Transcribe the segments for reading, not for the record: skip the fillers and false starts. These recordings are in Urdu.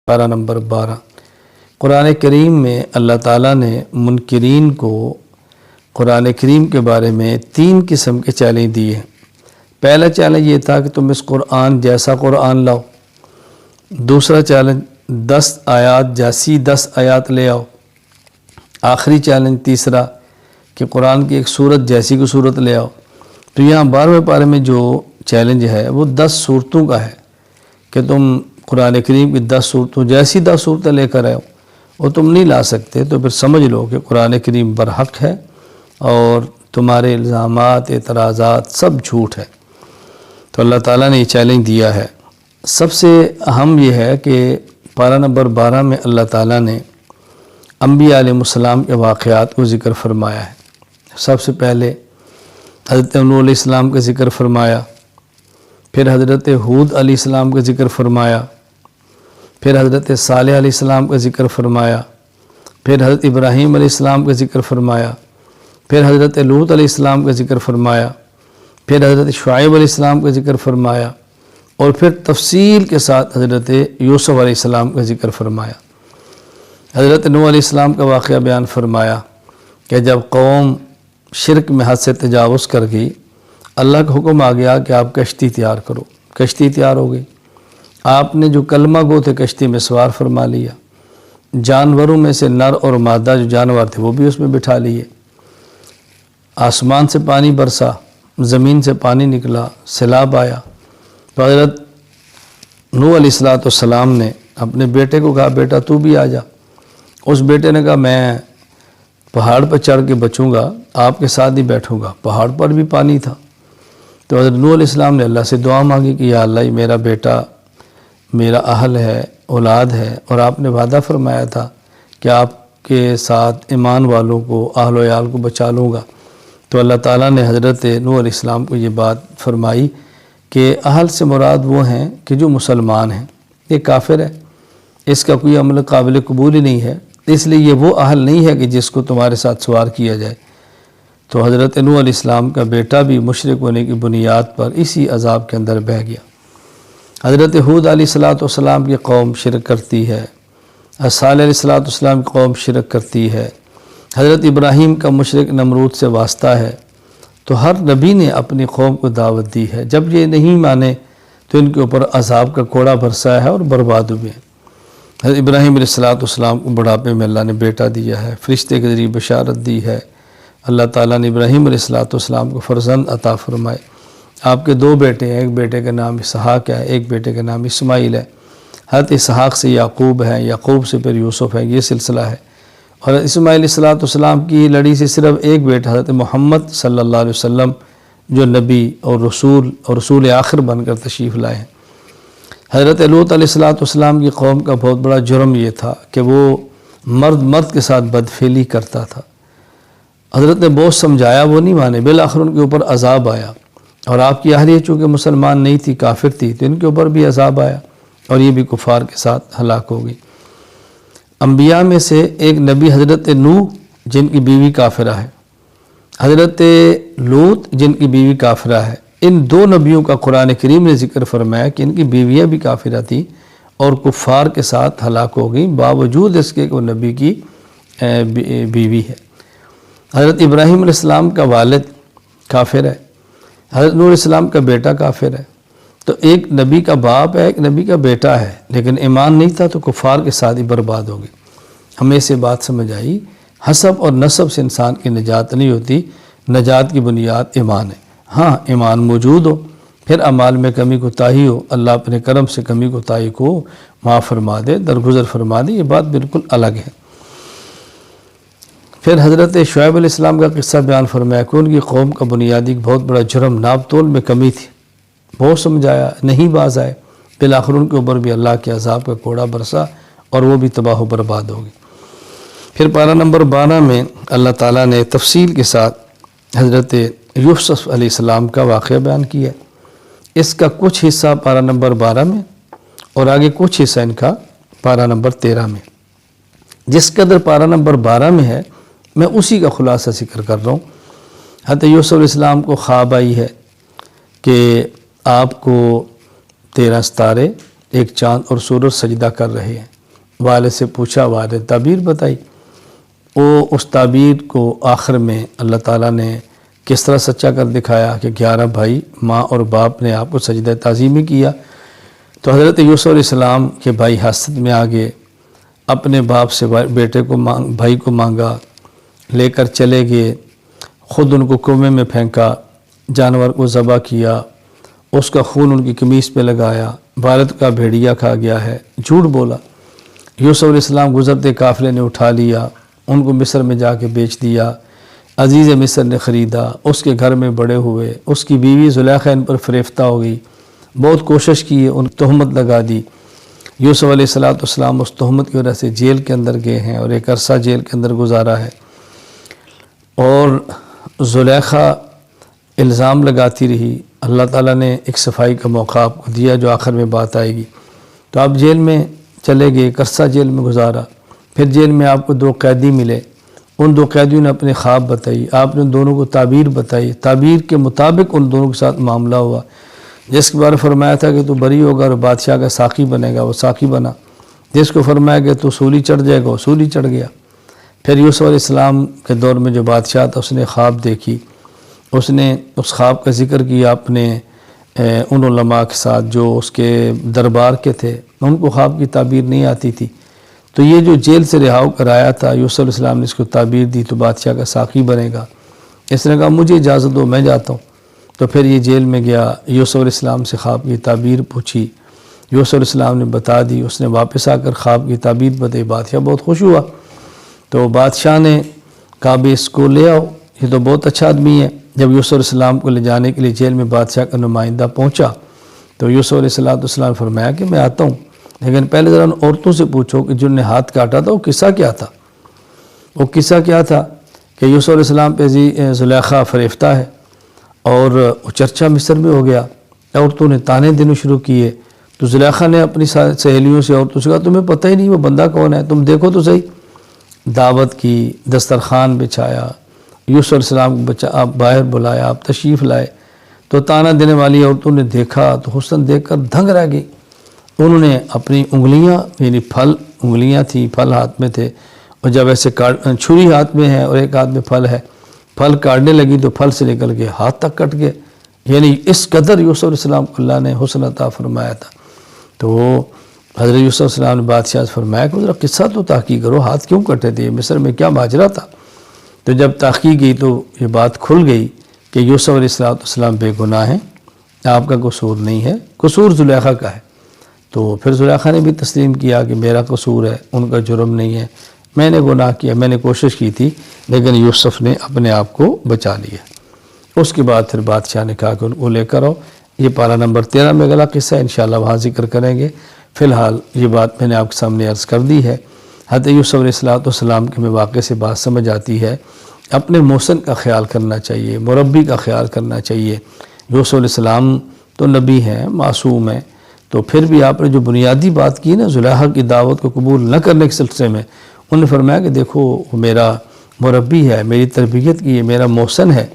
پارہ نمبر 12۔ قرآن کریم میں اللہ تعالیٰ نے منکرین کو قرآن کریم کے بارے میں 3 قسم کے چیلنج دیے ہیں۔ پہلا چیلنج یہ تھا کہ تم اس قرآن جیسا قرآن لاؤ۔ دوسرا چیلنج 10 آیات جیسی 10 آیات لے آؤ۔ آخری چیلنج تیسرا کہ قرآن کی ایک سورت جیسی کو سورت لے آؤ۔ تو یہاں 12ویں پارے میں جو چیلنج ہے وہ 10 صورتوں کا ہے کہ تم قرآن کریم کی 10 صورتوں جیسی 10 صورتیں لے کر آؤ، وہ تم نہیں لا سکتے، تو پھر سمجھ لو کہ قرآن کریم برحق ہے اور تمہارے الزامات اعتراضات سب جھوٹ ہے۔ تو اللہ تعالیٰ نے یہ چیلنج دیا ہے۔ سب سے اہم یہ ہے کہ پارہ نمبر 12 میں اللہ تعالیٰ نے انبیاء علیہ السلام کے واقعات کو ذکر فرمایا ہے۔ سب سے پہلے حضرت نوح علیہ السلام کا ذکر فرمایا، پھر حضرت ہود علیہ السلام کا ذکر فرمایا، پھر حضرت صالح علیہ السلام کا ذکر فرمایا، پھر حضرت ابراہیم علیہ السلام کا ذکر فرمایا، پھر حضرت لوط علیہ السلام کا ذکر فرمایا، پھر حضرت شعیب علیہ السلام کا ذکر فرمایا، اور پھر تفصیل کے ساتھ حضرت یوسف علیہ السلام کا ذکر فرمایا۔ حضرت نوح علیہ السلام کا واقعہ بیان فرمایا کہ جب قوم شرک میں حد سے تجاوز کر گئی، اللہ کا حکم آ گیا کہ آپ کشتی تیار کرو۔ کشتی تیار ہو گئی، آپ نے جو کلمہ گو تھے کشتی میں سوار فرما لیا، جانوروں میں سے نر اور مادہ جو جانور تھے وہ بھی اس میں بٹھا لیے، آسمان سے پانی برسا، زمین سے پانی نکلا، سیلاب آیا۔ تو حضرت نوح علیہ السلام نے اپنے بیٹے کو کہا بیٹا تو بھی آ جا۔ اس بیٹے نے کہا میں پہاڑ پر چڑھ کے بچوں گا، آپ کے ساتھ ہی بیٹھوں گا۔ پہاڑ پر بھی پانی تھا۔ تو حضرت نوح علیہ السلام نے اللہ سے دعا مانگی کہ یا اللہ، میرا بیٹا میرا اہل ہے، اولاد ہے، اور آپ نے وعدہ فرمایا تھا کہ آپ کے ساتھ ایمان والوں کو، اہل و عیال کو بچا لوں گا۔ تو اللہ تعالیٰ نے حضرت نوح علیہ السلام کو یہ بات فرمائی کہ اہل سے مراد وہ ہیں کہ جو مسلمان ہیں، یہ کافر ہے، اس کا کوئی عمل قابل قبول ہی نہیں ہے، اس لیے یہ وہ اہل نہیں ہے کہ جس کو تمہارے ساتھ سوار کیا جائے۔ تو حضرت نوح علیہ السلام کا بیٹا بھی مشرک ہونے کی بنیاد پر اسی عذاب کے اندر بہہ گیا۔ حضرت ہود علیہ السلام کی قوم شرک کرتی ہے، صالح علیہ السلام کی قوم شرک کرتی ہے، حضرت ابراہیم کا مشرک نمرود سے واسطہ ہے۔ تو ہر نبی نے اپنی قوم کو دعوت دی ہے، جب یہ نہیں مانے تو ان کے اوپر عذاب کا کوڑا برسا ہے اور برباد ہوئے ہیں۔ حضرت ابراہیم علیہ السلام کو بڑھاپے میں اللہ نے بیٹا دیا ہے، فرشتے کے ذریعے بشارت دی ہے۔ اللہ تعالیٰ نے ابراہیم علیہ السلام کو فرزند عطا فرمائے۔ آپ کے 2 بیٹے ہیں، ایک بیٹے کا نام اسحاق ہے، ایک بیٹے کا نام اسماعیل ہے۔ حضرت اسحاق سے یعقوب ہے، یعقوب سے پھر یوسف ہے، یہ سلسلہ ہے۔ اور اسماعیل علیہ السلام کی لڑی سے صرف ایک بیٹا حضرت محمد صلی اللہ علیہ وسلم جو نبی اور رسول آخر بن کر تشریف لائے ہیں۔ حضرت لوط علیہ السلام کی قوم کا بہت بڑا جرم یہ تھا کہ وہ مرد کے ساتھ بدفعلی کرتا تھا۔ حضرت نے بہت سمجھایا، وہ نہیں مانے، بالآخر ان کے اوپر عذاب آیا۔ اور آپ کی اہلیہ چونکہ مسلمان نہیں تھی، کافر تھی، تو ان کے اوپر بھی عذاب آیا اور یہ بھی کفار کے ساتھ ہلاک ہو گئی۔ انبیاء میں سے ایک نبی حضرت نوح جن کی بیوی کافرہ ہے، حضرت لوط جن کی بیوی کافرہ ہے، ان 2 نبیوں کا قرآن کریم نے ذکر فرمایا کہ ان کی بیویاں بھی کافرہ تھیں اور کفار کے ساتھ ہلاک ہو گئیں، باوجود اس کے کہ وہ نبی کی بیوی ہے۔ حضرت ابراہیم علیہ السلام کا والد کافر ہے، حضرت نوح علیہ السلام کا بیٹا کافر ہے۔ تو ایک نبی کا باپ ہے، ایک نبی کا بیٹا ہے، لیکن ایمان نہیں تھا تو کفار کے ساتھ ہی برباد ہو گئے۔ ہمیں سے بات سمجھ آئی، حسب اور نسب سے انسان کی نجات نہیں ہوتی، نجات کی بنیاد ایمان ہے۔ ہاں ایمان موجود ہو، پھر اعمال میں کمی کوتاہی ہو، اللہ اپنے کرم سے کمی کوتاہی کو معاف فرما دے، درگزر فرما دے، یہ بات بالکل الگ ہے۔ پھر حضرت شعیب علیہ السلام کا قصہ بیان فرمایا کہ ان کی قوم کا بنیادی بہت بڑا جرم ناپ تول میں کمی تھی، بہت سمجھایا، نہیں باز آئے، بالآخر ان کے اوپر بھی اللہ کے عذاب کا کوڑا برسا اور وہ بھی تباہ و برباد ہو گئی۔ پھر پارہ نمبر 12 میں اللہ تعالیٰ نے تفصیل کے ساتھ حضرت یوسف علیہ السلام کا واقعہ بیان کیا۔ اس کا کچھ حصہ پارہ نمبر 12 میں اور آگے کچھ حصہ ان کا پارہ نمبر 13 میں۔ جس قدر پارہ نمبر 12 میں ہے میں اسی کا خلاصہ ذکر کر رہا ہوں۔ حضرت یوسف علیہ السلام کو خواب آئی ہے کہ آپ کو 13 ستارے، ایک چاند اور سورج سجدہ کر رہے ہیں۔ والد سے پوچھا، والد تعبیر بتائی۔ وہ اس تعبیر کو آخر میں اللہ تعالیٰ نے کس طرح سچا کر دکھایا کہ 11 بھائی ماں اور باپ نے آپ کو سجدہ تعظیمی کیا۔ تو حضرت یوسف علیہ السلام کے بھائی حسد میں آگے اپنے باپ سے بھائی کو مانگا، لے کر چلے گئے، خود ان کو کنویں میں پھینکا، جانور کو ذبح کیا، اس کا خون ان کی قمیص پہ لگایا، والد کا بھیڑیا کھا گیا ہے، جھوٹ بولا۔ یوسف علیہ السلام گزرتے قافلے نے اٹھا لیا، ان کو مصر میں جا کے بیچ دیا، عزیز مصر نے خریدا، اس کے گھر میں بڑے ہوئے، اس کی بیوی زلیخا ان پر فریفتہ ہو گئی، بہت کوشش کی ہے، ان تہمت لگا دی۔ یوسف علیہ السلام اس تہمت کی وجہ سے جیل کے اندر گئے ہیں اور ایک عرصہ جیل کے اندر گزارا ہے، اور زلیخا الزام لگاتی رہی۔ اللہ تعالیٰ نے ایک صفائی کا موقع آپ کو دیا جو آخر میں بات آئے گی۔ تو آپ جیل میں چلے گئے، ایک عرصہ جیل میں گزارا، پھر جیل میں آپ کو 2 قیدی ملے، ان 2 قیدیوں نے اپنے خواب بتائی، آپ نے دونوں کو تعبیر بتائی، تعبیر کے مطابق ان دونوں کے ساتھ معاملہ ہوا۔ جس کے بارے فرمایا تھا کہ تو بری ہوگا اور بادشاہ کا ساقی بنے گا، وہ ساقی بنا۔ جس کو فرمایا کہ تو سولی چڑھ جائے گا، وہ سولی چڑھ گیا۔ پھر یوسف علیہ السلام کے دور میں جو بادشاہ تھا اس نے خواب دیکھی، اس نے اس خواب کا ذکر کیا اپنے ان علماء کے ساتھ جو اس کے دربار کے تھے، ان کو خواب کی تعبیر نہیں آتی تھی۔ تو یہ جو جیل سے رہا کر آیا تھا، یوسف علیہ السلام نے اس کو تعبیر دی تو بادشاہ کا ساقی بنے گا۔ اس نے کہا مجھے اجازت دو، میں جاتا ہوں۔ تو پھر یہ جیل میں گیا، یوسف علیہ السلام سے خواب کی تعبیر پوچھی، یوسف علیہ السلام نے بتا دی، اس نے واپس آ کر خواب کی تعبیر بتائی، بادشاہ بہت خوش ہوا۔ تو بادشاہ نے کہا بھی اس کو لے آؤ، یہ تو بہت اچھا آدمی ہے۔ جب یوسف علیہ السلام کو لے جانے کے لیے جیل میں بادشاہ کا نمائندہ پہنچا تو یوسف علیہ السلام نے فرمایا کہ میں آتا ہوں، لیکن پہلے ذرا ان عورتوں سے پوچھو کہ جن نے ہاتھ کاٹا تھا وہ قصہ کیا تھا۔ وہ قصہ کیا تھا کہ یوسف علیہ السلام پہ زلیخا فریفتہ ہے اور وہ چرچا مصر میں ہو گیا، عورتوں نے تانے دینے شروع کیے۔ تو زلیخا نے اپنی سہیلیوں سے عورتوں سے کہا تمہیں پتہ ہی نہیں وہ بندہ کون ہے، تم دیکھو تو صحیح۔ دعوت کی، دسترخوان بچھایا، یوسف علیہ السلام کو آپ باہر بلایا، آپ تشریف لائے۔ تو تانا دینے والی عورتوں نے دیکھا تو حسن دیکھ کر دھنگ رہ گئی۔ انہوں نے اپنی انگلیاں، یعنی انگلیاں تھیں، پھل ہاتھ میں تھے، اور جب ایسے چھری ہاتھ میں ہے اور ایک ہاتھ میں پھل ہے، پھل کاٹنے لگی تو پھل سے نکل کے ہاتھ تک کٹ گئے۔ یعنی اس قدر یوسف علیہ السلام کو اللہ نے حسن عطا فرمایا تھا۔ تو حضرت یوسف علیہ السلام نے بادشاہ سے فرمایا کہ ذرا قصہ تو تحقیق کرو، ہاتھ کیوں کٹے تھے، مصر میں کیا ماجرا تھا؟ تو جب تحقیق کی تو یہ بات کھل گئی کہ یوسف علیہ السلام بے گناہ ہیں، آپ کا قصور نہیں ہے، قصور زلیخا کا ہے۔ تو پھر زلیخا نے بھی تسلیم کیا کہ میرا قصور ہے، ان کا جرم نہیں ہے، میں نے گناہ کیا، میں نے کوشش کی تھی، لیکن یوسف نے اپنے آپ کو بچا لیا۔ اس کے بعد پھر بادشاہ نے کہا کہ ان کو لے کر آؤ۔ یہ پارہ نمبر 13 میں اگلا قصہ ہے، انشاءاللہ وہاں ذکر کریں گے۔ فی الحال یہ بات میں نے آپ کے سامنے عرض کر دی ہے۔ حضرت یوسف علیہ السلام کے واقعے سے بات سمجھ آتی ہے، اپنے محسن کا خیال کرنا چاہیے، مربی کا خیال کرنا چاہیے۔ یوسف علیہ السلام تو نبی ہیں، معصوم ہیں، تو پھر بھی آپ نے جو بنیادی بات کی نا زلیخا کی دعوت کو قبول نہ کرنے کے سلسلے میں، انہوں نے فرمایا کہ دیکھو وہ میرا مربی ہے، میری تربیت کی ہے، میرا محسن ہے۔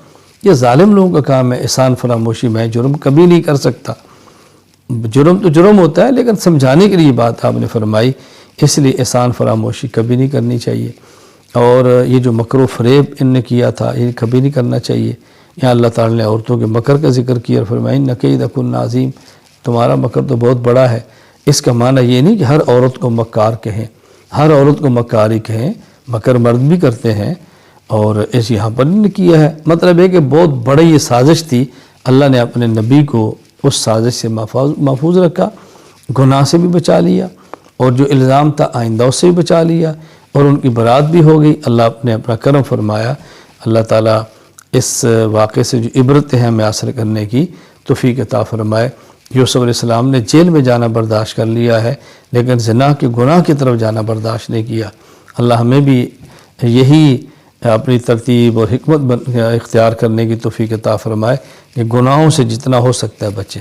یہ ظالم لوگوں کا کام ہے احسان فراموشی، میں جرم کبھی نہیں کر سکتا۔ جرم تو جرم ہوتا ہے، لیکن سمجھانے کے لیے بات آپ نے فرمائی، اس لیے احسان فراموشی کبھی نہیں کرنی چاہیے۔ اور یہ جو مکر و فریب ان نے کیا تھا یہ کبھی نہیں کرنا چاہیے۔ یہاں اللہ تعالیٰ نے عورتوں کے مکر کا ذکر کیا اور فرمایا اِنَّ کَیْدَکُنَّ عَظِیمٌ، تمہارا مکر تو بہت بڑا ہے۔ اس کا معنی یہ نہیں کہ ہر عورت کو مکار کہیں، ہر عورت کو مکاری کہیں، مکر مرد بھی کرتے ہیں، اور ایسے یہاں پر نہیں کیا ہے۔ مطلب ہے کہ بہت بڑی یہ سازش تھی، اللہ نے اپنے نبی کو اس سازش سے محفوظ رکھا، گناہ سے بھی بچا لیا، اور جو الزام تھا آئندہ اس سے بھی بچا لیا، اور ان کی برات بھی ہو گئی۔ اللہ نے اپنا کرم فرمایا۔ اللہ تعالیٰ اس واقعے سے جو عبرتیں ہیں ہمیں حاصل کرنے کی توفیق عطا فرمائے۔ یوسف علیہ السلام نے جیل میں جانا برداشت کر لیا ہے، لیکن زنا کے گناہ کی طرف جانا برداشت نہیں کیا۔ اللہ ہمیں بھی یہی اپنی ترتیب اور حکمت اختیار کرنے کی توفیق عطا فرمائے کہ گناہوں سے جتنا ہو سکتا ہے بچیں۔